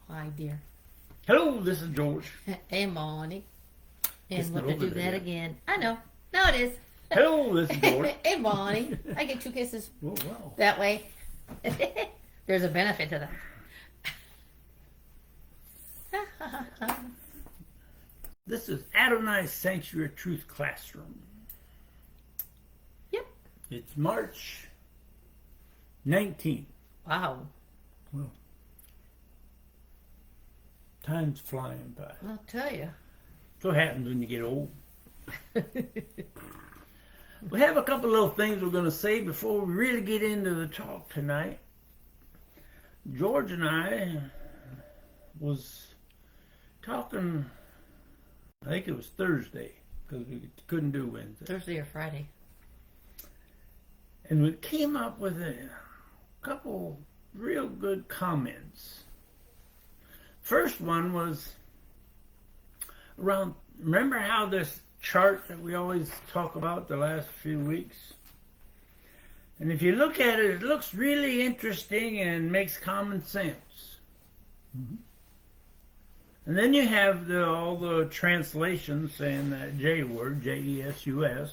Hi, dear. Hello, this is George. Hey, Monty. It's And not we're going to over do there that yet. again. I know. No, it is. Hello, this is George. Hey, Monty. I get 2 kisses Oh, wow. that way. There's a benefit to that. This is Adonai Sanctuary Truth Classroom. Yep. It's March 19th. Wow. Well, time's flying by. I'll tell you. So happens when you get old. We have a couple little things we're going to say before we really get into the talk tonight. George and I was talking, I think it was Thursday, because we couldn't do Wednesday. Thursday or Friday. And we came up with a couple real good comments. First one was around, remember how this chart that we always talk about the last few weeks? And if you look at it, it looks really interesting and makes common sense. Mm-hmm. And then you have all the translations saying that J word, J-E-S-U-S,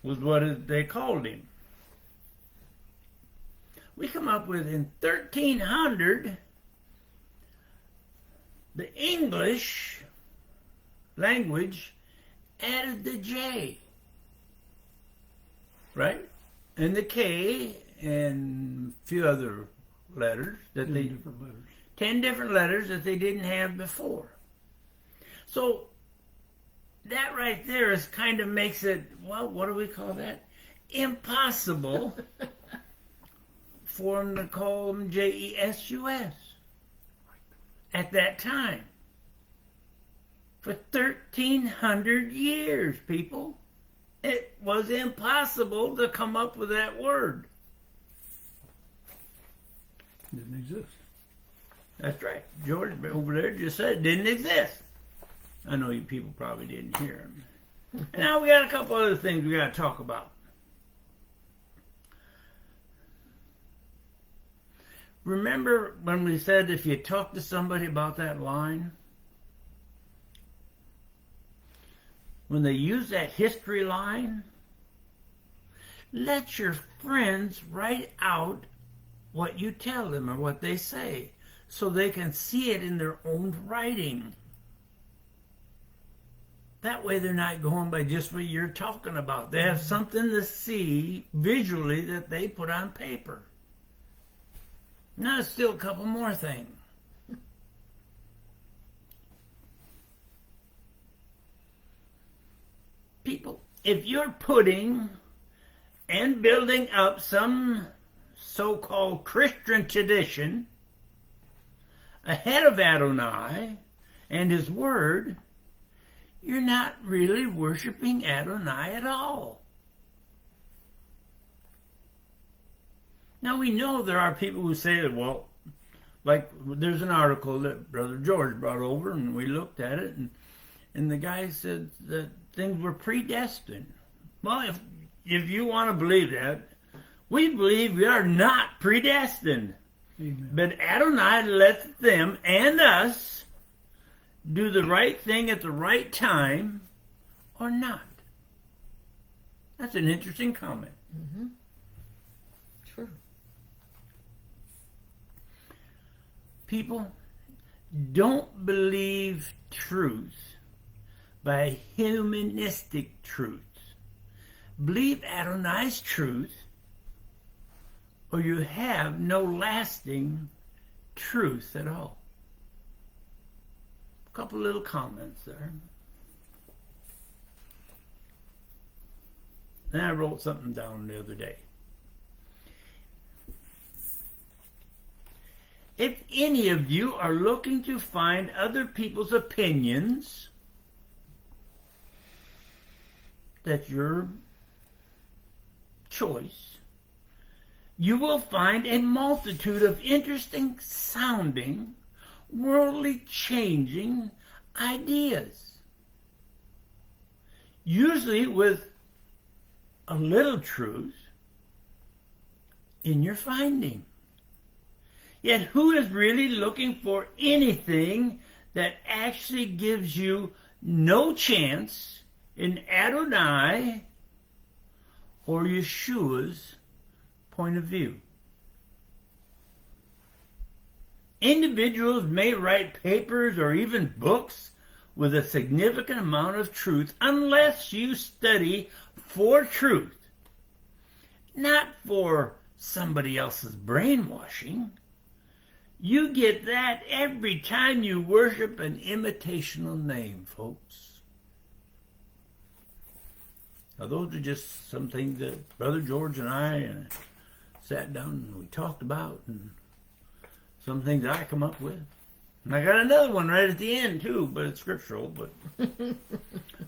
was what they called him. We come up with in 1300, the English language added the J, right? And the K and a few other letters that 10 different letters that they didn't have before. So that right there is kind of makes it, well, what do we call that? Impossible for them to call them J-E-S-U-S at that time. For 1,300 years, people, it was impossible to come up with that word. Didn't exist. That's right. George over there just said it didn't exist. I know you people probably didn't hear him. And now we got a couple other things we got to talk about. Remember when we said if you talk to somebody about that line, when they use that history line, let your friends write out what you tell them or what they say so they can see it in their own writing. That way they're not going by just what you're talking about. They have something to see visually that they put on paper. Now, there's still a couple more things. People, if you're putting and building up some so-called Christian tradition ahead of Adonai and his word, you're not really worshiping Adonai at all. Now we know there are people who say that, well, like there's an article that Brother George brought over and we looked at it and the guy said that things were predestined. Well, if you want to believe that, we believe we are not predestined. Amen. But Adonai lets them and us do the right thing at the right time or not. That's an interesting comment. Mm-hmm. True. People, don't believe truth by humanistic truths. Believe Adonai's truth, or you have no lasting truth at all. A couple little comments there. Then I wrote something down the other day. If any of you are looking to find other people's opinions, that's your choice, you will find a multitude of interesting sounding, worldly changing ideas. Usually with a little truth in your finding. Yet who is really looking for anything that actually gives you no chance in Adonai or Yeshua's point of view? Individuals may write papers or even books with a significant amount of truth unless you study for truth, not for somebody else's brainwashing. You get that every time you worship an imitational name, folks. Now, those are just some things that Brother George and I sat down and we talked about, and some things I come up with. And I got another one right at the end, too, but it's scriptural. But all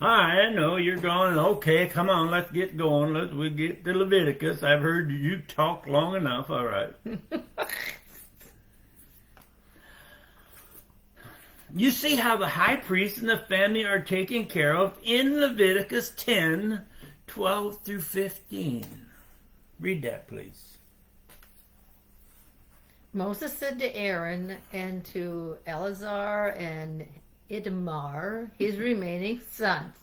right, I know you're going, okay, come on, let's get going. We get to Leviticus. I've heard you talk long enough. All right. You see how the high priest and the family are taken care of in Leviticus 10, 12 through 15. Read that, please. Moses said to Aaron and to Eleazar and Ithamar, his remaining sons,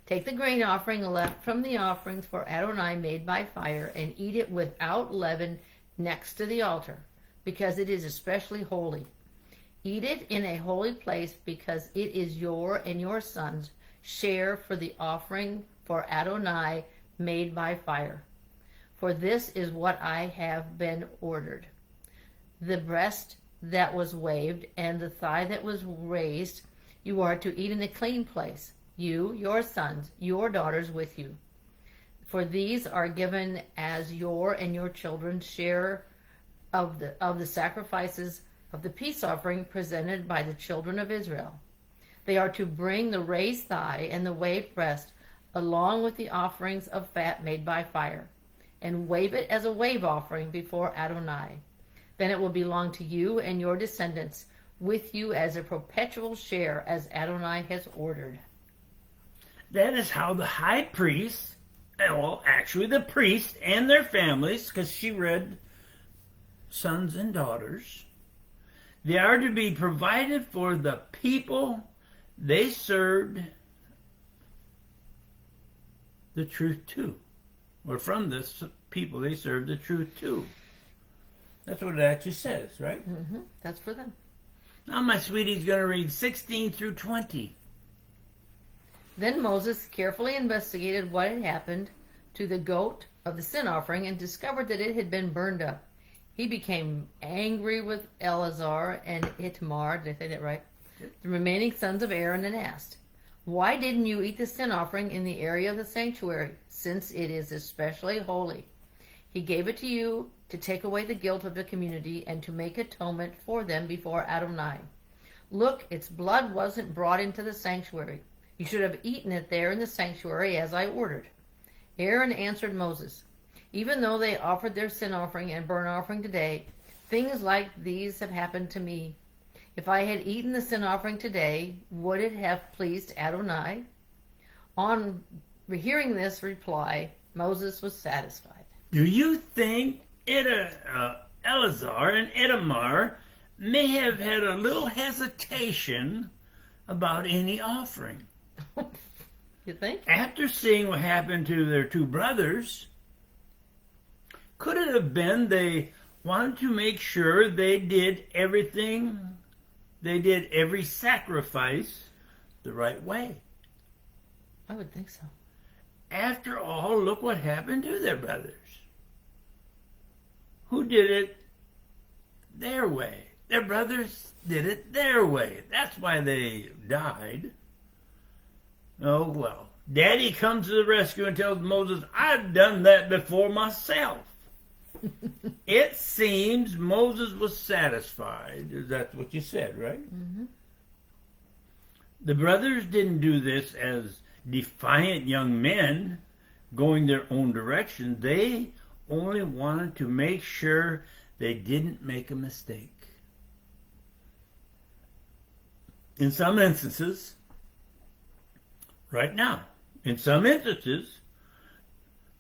take the grain offering left from the offerings for Adonai made by fire and eat it without leaven next to the altar, because it is especially holy. Eat it in a holy place, because it is your and your sons' share for the offering for Adonai made by fire. For this is what I have been ordered. The breast that was waved and the thigh that was raised, you are to eat in a clean place, you, your sons, your daughters with you. For these are given as your and your children's share of the sacrifices of the peace offering presented by the children of Israel. They are to bring the raised thigh and the waved breast along with the offerings of fat made by fire, and wave it as a wave offering before Adonai. Then it will belong to you and your descendants with you as a perpetual share, as Adonai has ordered. That is how the high priest, well, actually the priest and their families, because she read sons and daughters, they are to be provided for the people they served the truth to, or from this people they served the truth to. That's what it actually says, right? Mm-hmm. That's for them. Now my sweetie's going to read 16 through 20. Then Moses carefully investigated what had happened to the goat of the sin offering and discovered that it had been burned up. He became angry with Eleazar and Ithamar, did I say that right? The remaining sons of Aaron, and asked, "Why didn't you eat the sin offering in the area of the sanctuary, since it is especially holy? He gave it to you to take away the guilt of the community and to make atonement for them before Adonai. Look, its blood wasn't brought into the sanctuary. You should have eaten it there in the sanctuary as I ordered." Aaron answered Moses, "Even though they offered their sin offering and burnt offering today, things like these have happened to me. If I had eaten the sin offering today, would it have pleased Adonai?" On hearing this reply, Moses was satisfied. Do you think Eleazar and Ithamar may have had a little hesitation about any offering? You think? After seeing what happened to their two brothers, could it have been they wanted to make sure they did every sacrifice the right way? I would think so. After all, look what happened to their brothers. Who did it their way? Their brothers did it their way. That's why they died. Oh, well. Daddy comes to the rescue and tells Moses, "I've done that before myself." It seems Moses was satisfied. That's what you said, right? Mm-hmm. The brothers didn't do this as defiant young men going their own direction. They only wanted to make sure they didn't make a mistake. In some instances, right now, in some instances,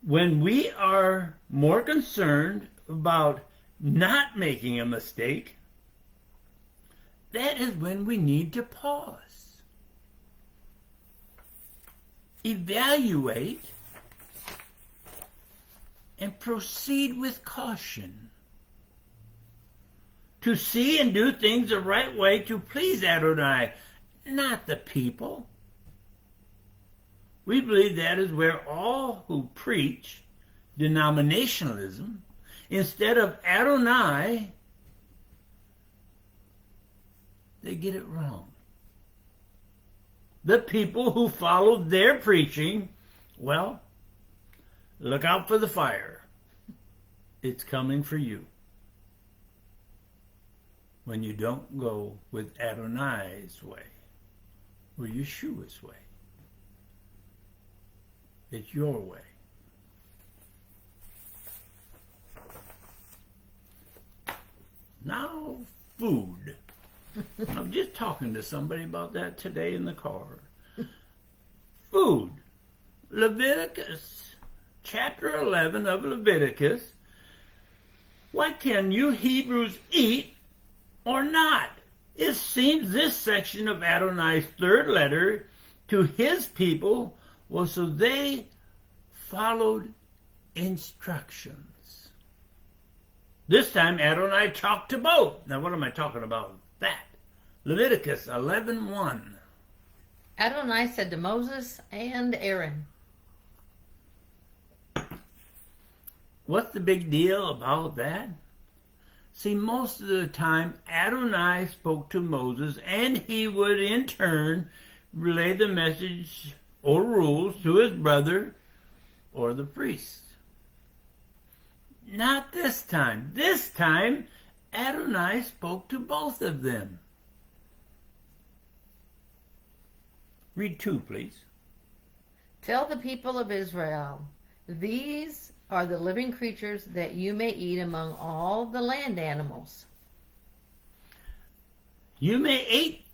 when we are more concerned about not making a mistake, that is when we need to pause, evaluate, and proceed with caution. To see and do things the right way to please Adonai, not the people. We believe that is where all who preach denominationalism instead of Adonai, they get it wrong. The people who follow their preaching, well, look out for the fire. It's coming for you when you don't go with Adonai's way or Yeshua's way. It's your way. Now, food. I'm just talking to somebody about that today in the car. Food. Leviticus, chapter 11 of Leviticus. What can you Hebrews eat or not? It seems this section of Adonai's third letter to his people was so they followed instructions. This time Adonai talked to both. Now what am I talking about? That. Leviticus 11:1. Adonai said to Moses and Aaron. What's the big deal about that? See, most of the time Adonai spoke to Moses and he would in turn relay the message or rules to his brother or the priest. Not this time. This time Adonai spoke to both of them. Read 2, please. Tell the people of Israel, these are the living creatures that you may eat among all the land animals. You may eat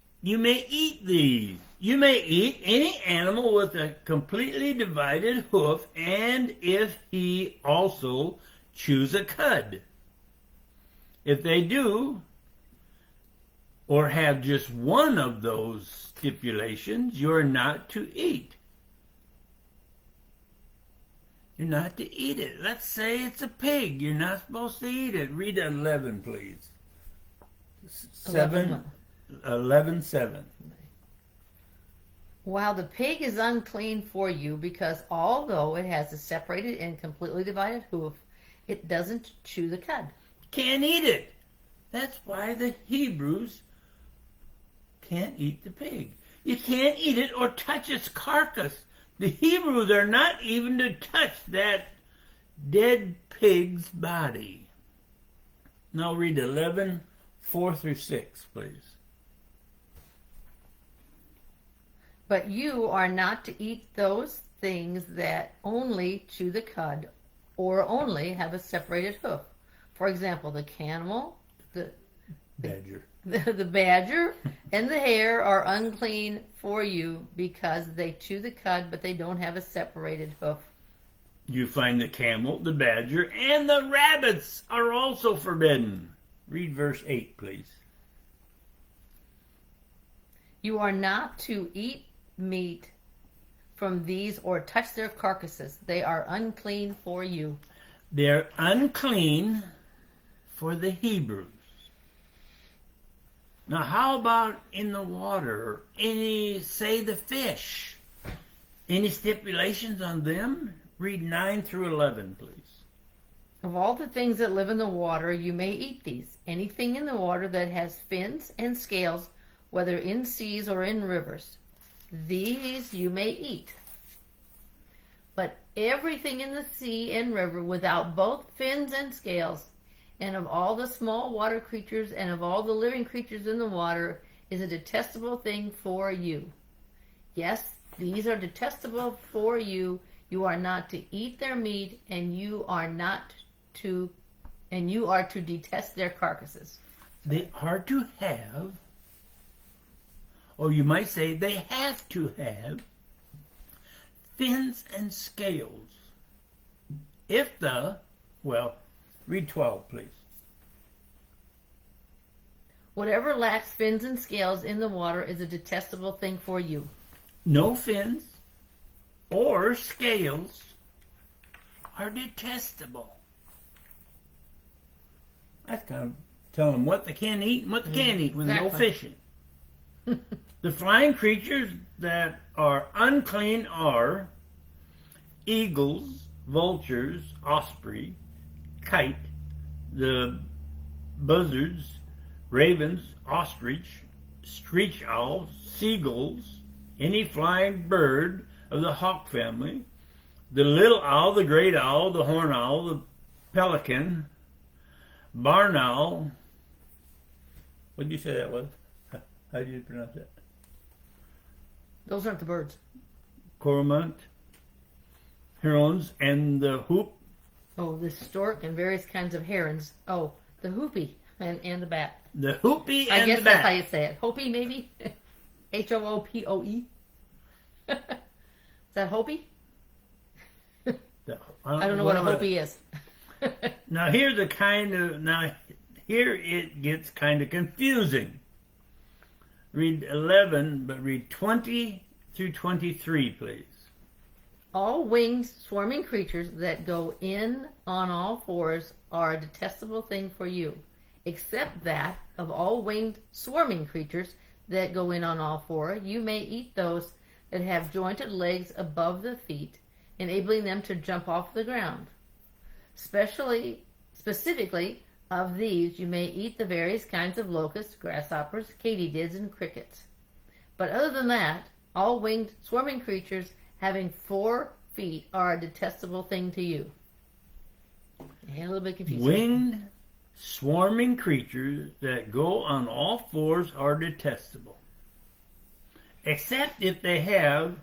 these. You may eat any animal with a completely divided hoof, and if he also chews a cud. If they do, or have just one of those stipulations, you're not to eat. You're not to eat it. Let's say it's a pig. You're not supposed to eat it. Read 11, please. 11:7. While the pig is unclean for you, because although it has a separated and completely divided hoof, it doesn't chew the cud. Can't eat it. That's why the Hebrews can't eat the pig. You can't eat it or touch its carcass. The Hebrews are not even to touch that dead pig's body. Now read 11:4-6, please. But you are not to eat those things that only chew the cud or only have a separated hoof. For example, the camel, the Badger. the badger, and the hare are unclean for you because they chew the cud, but they don't have a separated hoof. You find the camel, the badger, and the rabbits are also forbidden. Read verse 8, please. You are not to eat meat from these or touch their carcasses. They are unclean for you. They're unclean for the Hebrews. Now, how about in the water? Say the fish. Any stipulations on them? Read 9-11, please. Of all the things that live in the water, you may eat these. Anything in the water that has fins and scales, whether in seas or in rivers, these you may eat. But everything in the sea and river without both fins and scales, and of all the small water creatures and of all the living creatures in the water, is a detestable thing for you. Yes, these are detestable for you. You are not to eat their meat, and you are to detest their carcasses. They are to have, or you might say they have to have, fins and scales. Read 12, please. Whatever lacks fins and scales in the water is a detestable thing for you. No fins or scales are detestable. That's kind of telling them what they can eat and what they can't eat when they go Exactly. fishing. The flying creatures that are unclean are eagles, vultures, osprey, kite, the buzzards, ravens, ostrich, screech owls, seagulls, any flying bird of the hawk family, the little owl, the great owl, the horned owl, the pelican, barn owl. What did you say that was? How do you pronounce that? Those aren't the birds. Cormorant, herons, and the hoop. Oh, the stork and various kinds of herons. Oh, the hoopie and the bat. The hoopie I and guess the that's bat. how you say it. Hoopie, maybe? Hoopoe? Is that Hopi? I don't know what a Hopi is. Now here it gets kind of confusing. Read 11, but read 20 through 23, please. All winged swarming creatures that go in on all fours are a detestable thing for you, except that of all winged swarming creatures that go in on all four, you may eat those that have jointed legs above the feet, enabling them to jump off the ground. Specifically, of these you may eat the various kinds of locusts, grasshoppers, katydids, and crickets. But other than that, all winged swarming creatures having 4 feet are a detestable thing to you. And a little bit confusing. Winged swarming creatures that go on all fours are detestable, except if they have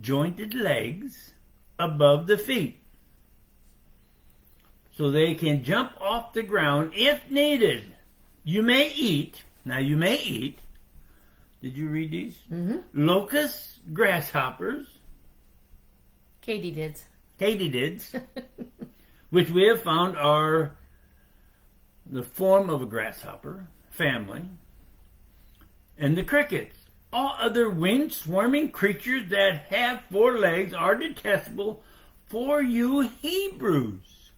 jointed legs above the feet, so they can jump off the ground if needed. You may eat, did you read these? Mm-hmm. Locusts, grasshoppers, Katydids. katydids, which we have found are the form of a grasshopper family, and the crickets. All other winged swarming creatures that have 4 legs are detestable for you Hebrews.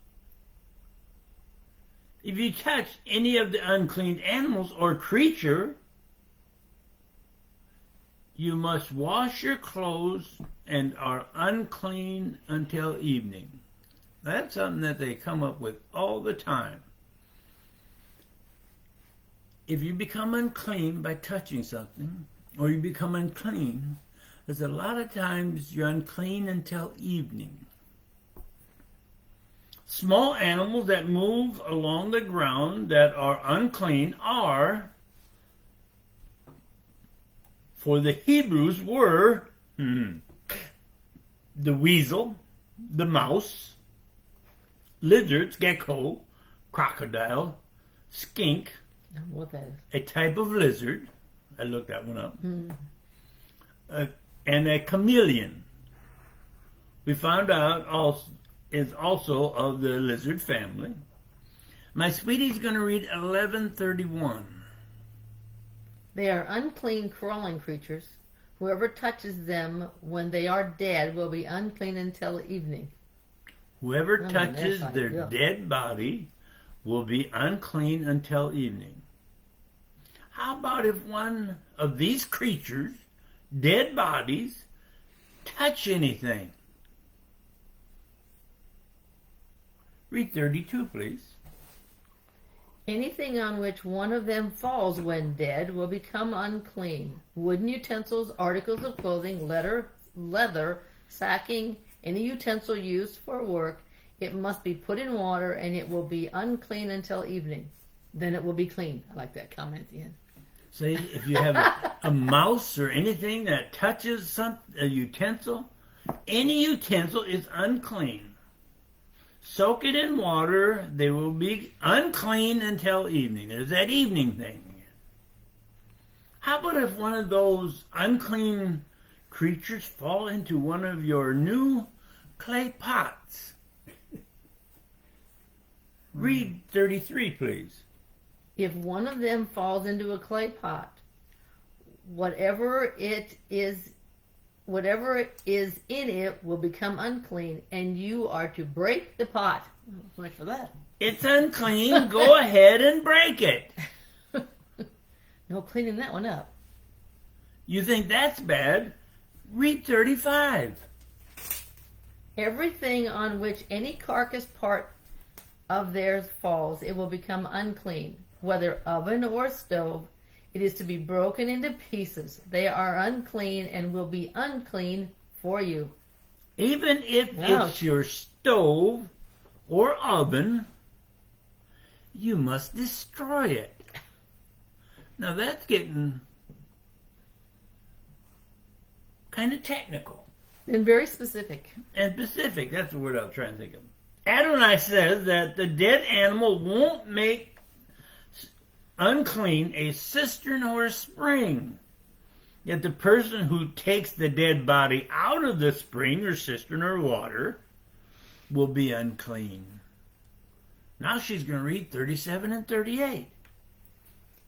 If you touch any of the unclean animals or creature, you must wash your clothes and are unclean until evening. That's something that they come up with all the time. If you become unclean by touching something, or you become unclean, there's a lot of times you're unclean until evening. Small animals that move along the ground that are unclean are, for the Hebrews, were the weasel, the mouse, lizards, gecko, crocodile, skink, I don't know what that is. a type of lizard. I looked that one up. And a chameleon. We found out is also of the lizard family. My sweetie's going to read 11:31. They are unclean crawling creatures. Whoever touches them when they are dead will be unclean until evening. Whoever that's touches not their good. dead body will be unclean until evening. How about if one of these creatures, dead bodies, touch anything? Read 32, please. Anything on which one of them falls when dead will become unclean. Wooden utensils, articles of clothing, leather, sacking, any utensil used for work, it must be put in water and it will be unclean until evening. Then it will be clean. I like that comment at the end. Say, if you have a mouse or anything that touches a utensil, any utensil is unclean. Soak it in water, they will be unclean until evening. There's that evening thing. How about if one of those unclean creatures fall into one of your new clay pots? Read 33, please. If one of them falls into a clay pot, whatever is in it will become unclean, and you are to break the pot. Wait for that. It's unclean. Go ahead and break it. No cleaning that one up. You think that's bad? Read 35. Everything on which any carcass part of theirs falls, it will become unclean, whether oven or stove. It is to be broken into pieces. They are unclean and will be unclean for you. Even if Ouch. it's your stove or oven, you must destroy it. Now that's getting kind of technical And very specific. and specific. That's the word I was trying to think of. Adonai says that the dead animal won't make unclean a cistern or a spring. Yet the person who takes the dead body out of the spring or cistern or water will be unclean. Now she's going to read 37 and 38.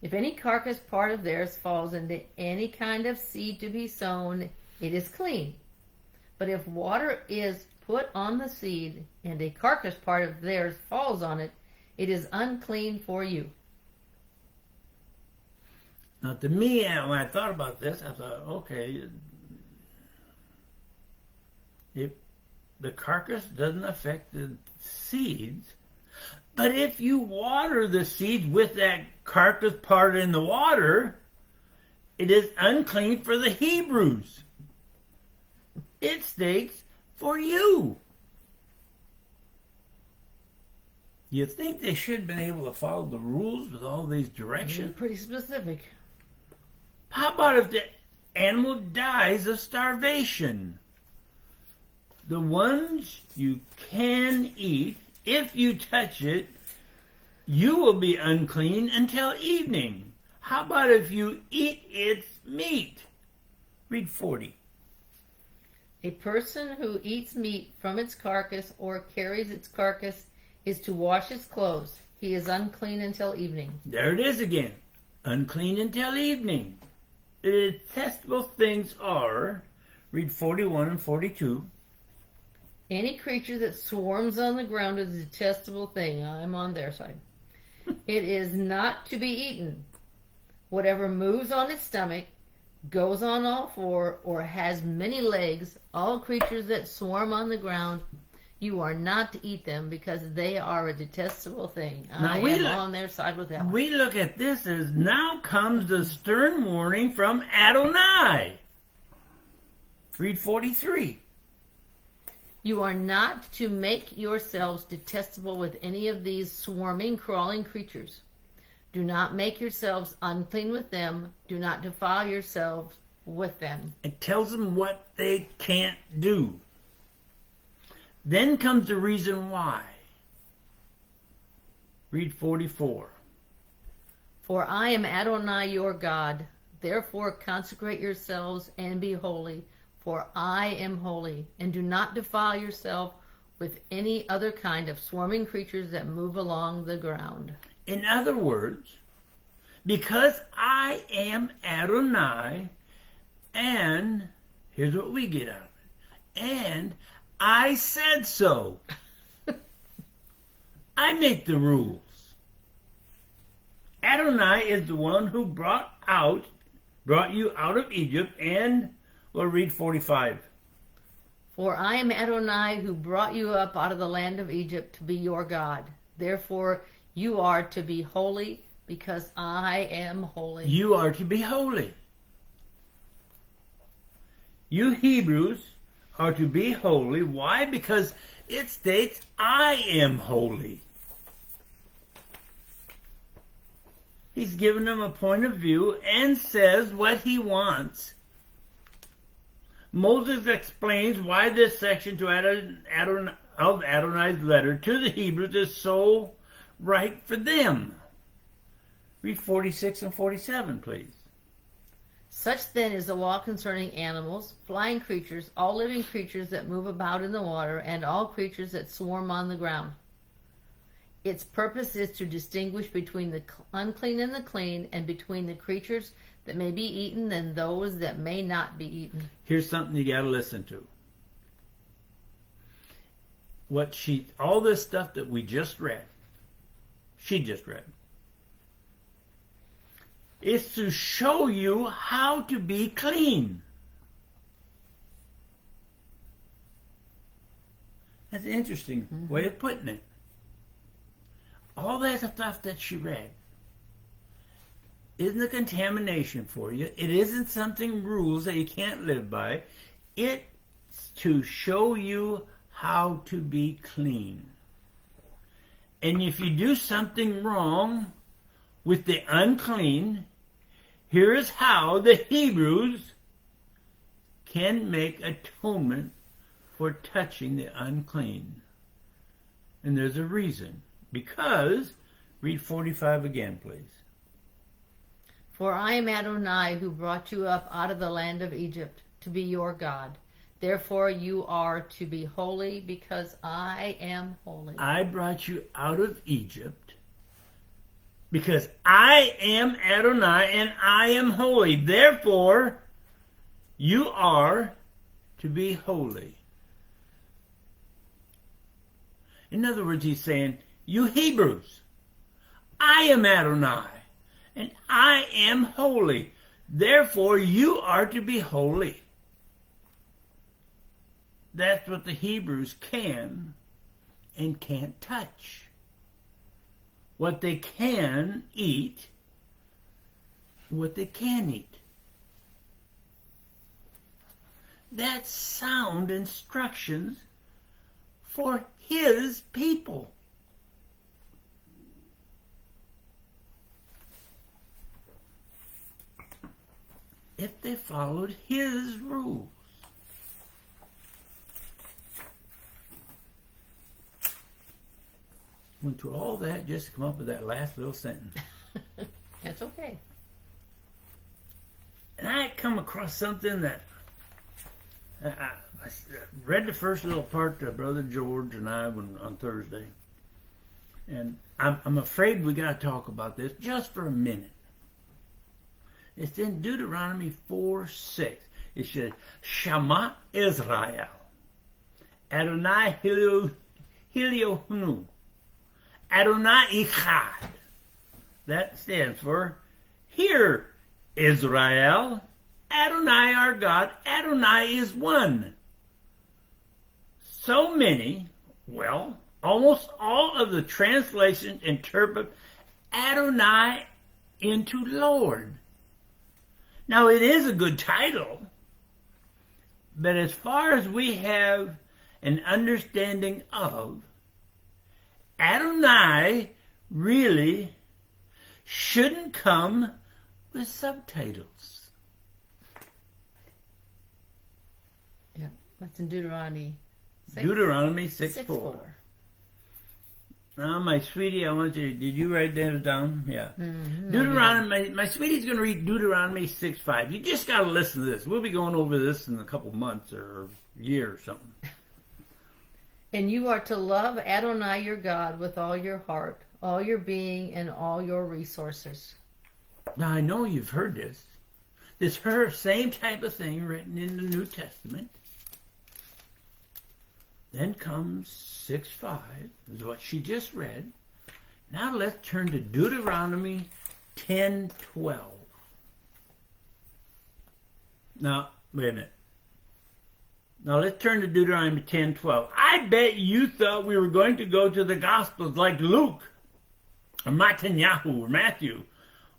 If any carcass part of theirs falls into any kind of seed to be sown, it is clean. But if water is put on the seed, and a carcass part of theirs falls on it, it is unclean for you. Now to me, when I thought about this, I thought, okay, if the carcass doesn't affect the seeds, but if you water the seeds with that carcass part in the water, it is unclean for the Hebrews. It states for you. You think they should have been able to follow the rules with all these directions? Pretty specific. How about if the animal dies of starvation? The ones you can eat, if you touch it, you will be unclean until evening. How about if you eat its meat? Read 40. A person who eats meat from its carcass or carries its carcass is to wash his clothes. He is unclean until evening. There it is again. Unclean until evening. The detestable things are, read 41 and 42. Any creature that swarms on the ground is a detestable thing. I'm on their side. It is not to be eaten. Whatever moves on its stomach, goes on all four, or has many legs, all creatures that swarm on the ground, you are not to eat them, because they are a detestable thing. I am on their side with that one. We look at this as now comes the stern warning from Adonai. Read 43. You are not to make yourselves detestable with any of these swarming, crawling creatures. Do not make yourselves unclean with them. Do not defile yourselves with them. It tells them what they can't do. Then comes the reason why. Read 44. For I am Adonai your God. Therefore consecrate yourselves and be holy, for I am holy. And do not defile yourself with any other kind of swarming creatures that move along the ground. In other words, because I am Adonai, and here's what we get out of it, and I said so. I make the rules. Adonai is the one who brought you out of Egypt, and we'll read 45. For I am Adonai who brought you up out of the land of Egypt to be your God. Therefore you are to be holy, because I am holy. You are to be holy. You Hebrews are to be holy. Why? Because it states, I am holy. He's given them a point of view and says what he wants. Moses explains why this section of Adonai's letter to the Hebrews is so right for them. Read 46 and 47, please. Such then is the law concerning animals, flying creatures, all living creatures that move about in the water, and all creatures that swarm on the ground. Its purpose is to distinguish between the unclean and the clean, and between the creatures that may be eaten and those that may not be eaten. Here's something you got to listen to. All this stuff that we just read, she just read, is to show you how to be clean. That's an interesting way of putting it. All that stuff that she read isn't a contamination for you. It isn't something rules that you can't live by. It's to show you how to be clean. And if you do something wrong with the unclean, here is how the Hebrews can make atonement for touching the unclean. And there's a reason. Because, read 45 again, please. For I am Adonai, who brought you up out of the land of Egypt to be your God. Therefore you are to be holy, because I am holy. I brought you out of Egypt because I am Adonai and I am holy. Therefore, you are to be holy. In other words, he's saying, you Hebrews, I am Adonai and I am holy. Therefore, you are to be holy. That's what the Hebrews can and can't touch. What they can eat, what they can eat. That's sound instructions for his people. If they followed his rules. Went through all that just to come up with that last little sentence. That's okay. And I come across something that I read the first little part to Brother George and I on Thursday. And I'm afraid we got to talk about this just for a minute. It's in Deuteronomy 4:6. It says, Shema Israel, Adonai Hiliohunu, Adonai Echad. That stands for, Hear, Israel, Adonai our God, Adonai is one. So many, well, almost all of the translations interpret Adonai into Lord. Now, it is a good title, but as far as we have an understanding of, Adonai really shouldn't come with subtitles. Yeah, that's in Deuteronomy 6. Deuteronomy 6:4. 6:4. Now, my sweetie, I want you, did you write that down? Yeah. Mm-hmm. Deuteronomy, my sweetie's going to read Deuteronomy 6:5. You just got to listen to this. We'll be going over this in a couple months or a year or something. And you are to love Adonai your God with all your heart, all your being, and all your resources. Now, I know you've heard this. This her same type of thing written in the New Testament. Then comes 6:5, is what she just read. Now let's turn to Deuteronomy 10:12. Now, wait a minute. Now let's turn to Deuteronomy 10:12. I bet you thought we were going to go to the Gospels like Luke, or Netanyahu, or Matthew.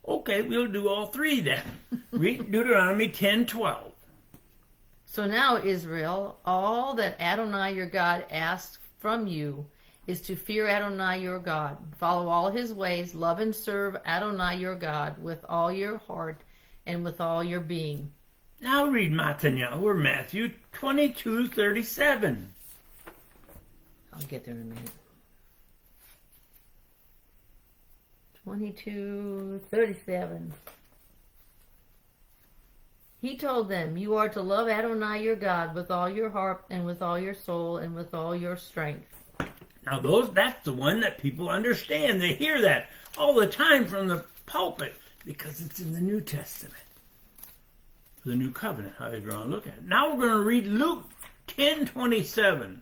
Okay, we'll do all three then. Read Deuteronomy 10:12. So now, Israel, all that Adonai your God asks from you is to fear Adonai your God, follow all his ways, love and serve Adonai your God with all your heart and with all your being. Now read Netanyahu or Matthew 22:37. I'll get there in a minute. 22:37. He told them, you are to love Adonai your God with all your heart and with all your soul and with all your strength. Now that's the one that people understand. They hear that all the time from the pulpit because it's in the New Testament. The New Covenant, how you want to look at it. Now we're going to read Luke 10:27.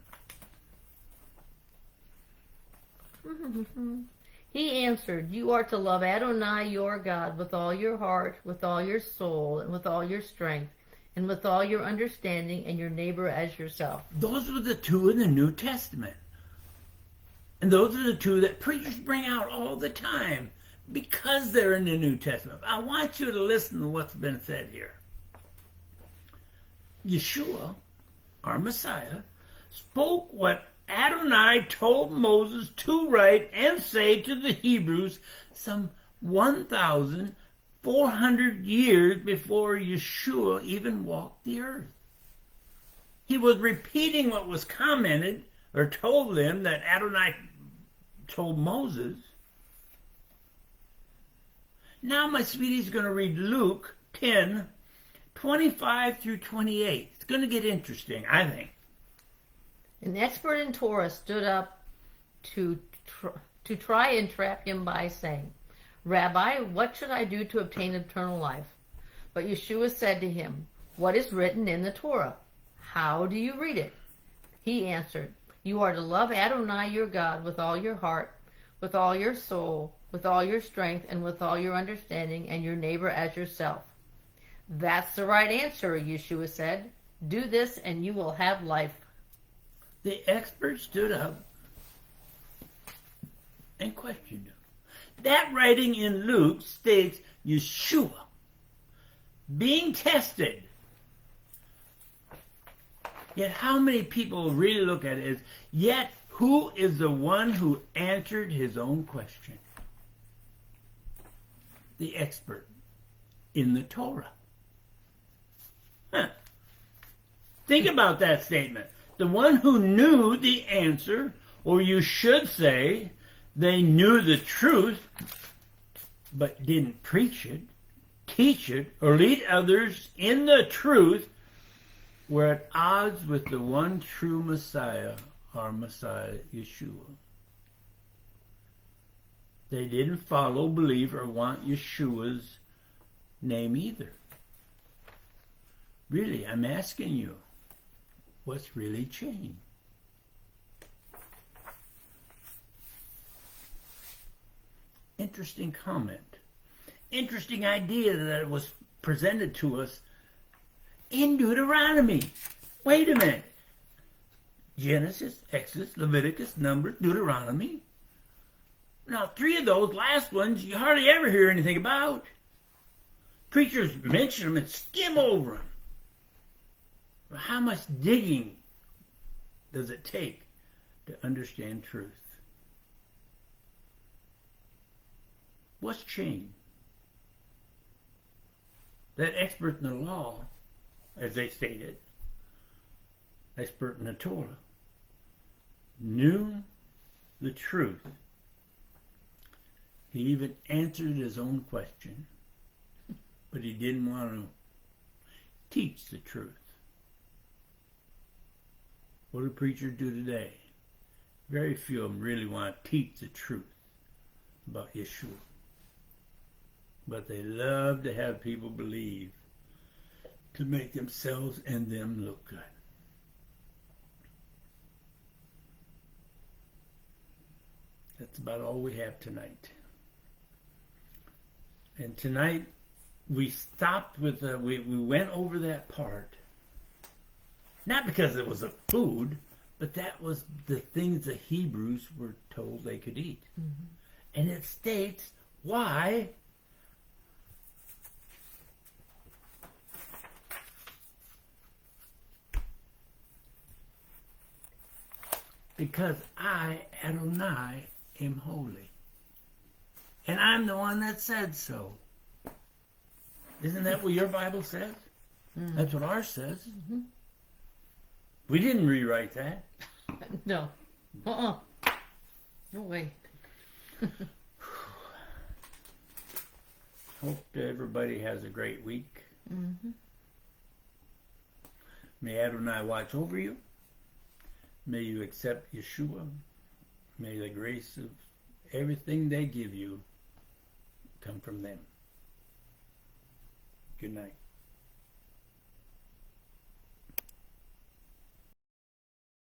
He answered, "You are to love Adonai your God with all your heart, with all your soul, and with all your strength, and with all your understanding, and your neighbor as yourself." Those were the two in the New Testament. And those are the two that preachers bring out all the time because they're in the New Testament. I want you to listen to what's been said here. Yeshua, our Messiah, spoke what Adonai told Moses to write and say to the Hebrews some 1,400 years before Yeshua even walked the earth. He was repeating what was commented or told them that Adonai told Moses. Now my sweetie's going to read Luke 10:25 through 28. It's going to get interesting, I think. An expert in Torah stood up to try and trap him by saying, "Rabbi, what should I do to obtain eternal life?" But Yeshua said to him, "What is written in the Torah? How do you read it?" He answered, "You are to love Adonai your God with all your heart, with all your soul, with all your strength, and with all your understanding, and your neighbor as yourself." "That's the right answer," Yeshua said. "Do this and you will have life." The expert stood up and questioned him. That writing in Luke states Yeshua being tested. Yet how many people really look at it as, yet who is the one who answered his own question? The expert in the Torah. Think about that statement. The one who knew the answer, or you should say, they knew the truth, but didn't preach it, teach it, or lead others in the truth, were at odds with the one true Messiah, our Messiah, Yeshua. They didn't follow, believe, or want Yeshua's name either. Really, I'm asking you, what's really changed? Interesting comment. Interesting idea that was presented to us in Deuteronomy. Wait a minute. Genesis, Exodus, Leviticus, Numbers, Deuteronomy. Now, 3 of those last ones you hardly ever hear anything about. Preachers mention them and skim over them. How much digging does it take to understand truth? What's changed? That expert in the law, as they stated, expert in the Torah, knew the truth. He even answered his own question, but he didn't want to teach the truth. What do preachers do today? Very few of them really want to teach the truth about Yeshua. But they love to have people believe to make themselves and them look good. That's about all we have tonight. And tonight we stopped with, we went over that part. Not because it was a food, but that was the things the Hebrews were told they could eat. Mm-hmm. And it states why because I, Adonai, am holy. And I'm the one that said so. Isn't that what your Bible says? Mm-hmm. That's what ours says. Mm-hmm. We didn't rewrite that. No. No way. Hope everybody has a great week. Mm-hmm. May Adonai watch over you. May you accept Yeshua May the grace of everything they give you come from them. Good night.